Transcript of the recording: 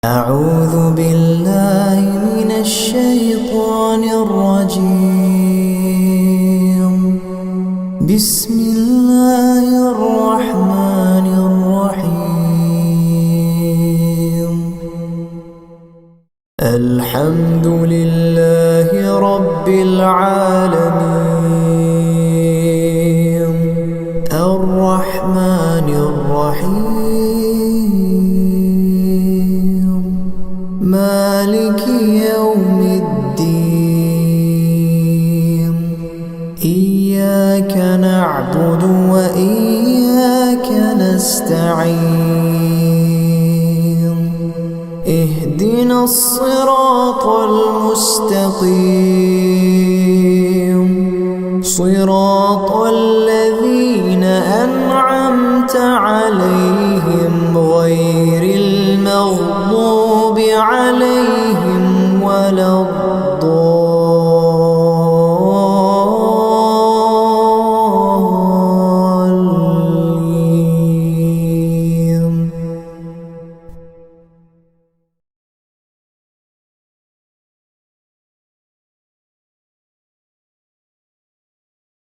أعوذ بالله من الشيطان الرجيم. بسم الله الرحمن الرحيم. الحمد لله رب العالمين الرحمن الرحيم مالك يوم الدين. إياك نعبد وإياك نستعين. اهدنا الصراط المستقيم صراط الذين أنعمت عليهم غير المغضوب عليهم ولا الضالين.